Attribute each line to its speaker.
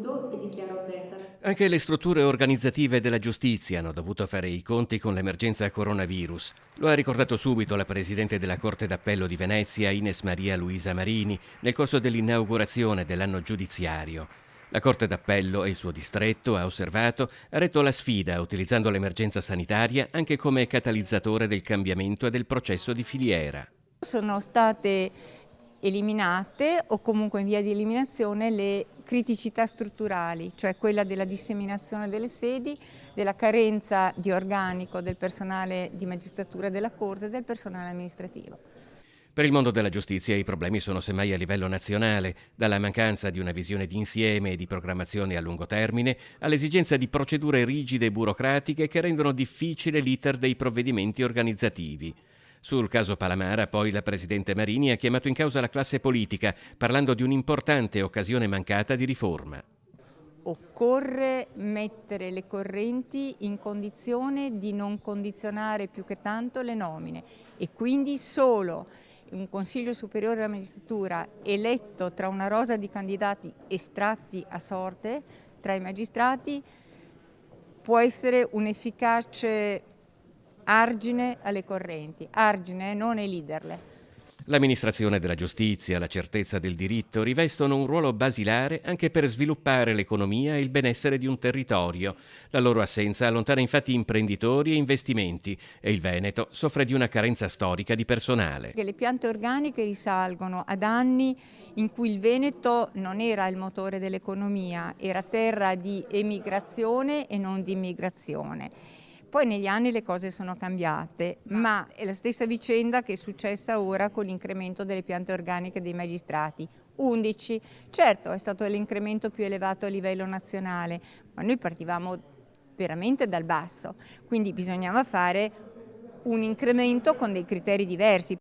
Speaker 1: Chiudo e dichiaro aperta la
Speaker 2: Anche le strutture organizzative della giustizia hanno dovuto fare i conti con l'emergenza coronavirus. Lo ha ricordato subito la Presidente della Corte d'Appello di Venezia, Ines Maria Luisa Marini, nel corso dell'inaugurazione dell'anno giudiziario. La Corte d'Appello e il suo distretto, ha osservato, ha retto la sfida utilizzando l'emergenza sanitaria anche come catalizzatore del cambiamento e del processo di filiera.
Speaker 3: Sono state eliminate o comunque in via di eliminazione le criticità strutturali, cioè quella della disseminazione delle sedi, della carenza di organico del personale di magistratura della Corte e del personale amministrativo.
Speaker 2: Per il mondo della giustizia i problemi sono semmai a livello nazionale, dalla mancanza di una visione d'insieme e di programmazione a lungo termine all'esigenza di procedure rigide e burocratiche che rendono difficile l'iter dei provvedimenti organizzativi. Sul caso Palamara, poi, la Presidente Marini ha chiamato in causa la classe politica, parlando di un'importante occasione mancata di riforma.
Speaker 3: Occorre mettere le correnti in condizione di non condizionare più che tanto le nomine e quindi solo un Consiglio Superiore della Magistratura eletto tra una rosa di candidati estratti a sorte tra i magistrati può essere un efficace argine alle correnti, argine, non eliderle.
Speaker 2: L'amministrazione della giustizia e la certezza del diritto rivestono un ruolo basilare anche per sviluppare l'economia e il benessere di un territorio. La loro assenza allontana infatti imprenditori e investimenti e il Veneto soffre di una carenza storica di personale.
Speaker 3: Le piante organiche risalgono ad anni in cui il Veneto non era il motore dell'economia, era terra di emigrazione e non di immigrazione. Poi negli anni le cose sono cambiate, ma è la stessa vicenda che è successa ora con l'incremento delle piante organiche dei magistrati. 11, certo è stato l'incremento più elevato a livello nazionale, ma noi partivamo veramente dal basso, quindi bisognava fare un incremento con dei criteri diversi.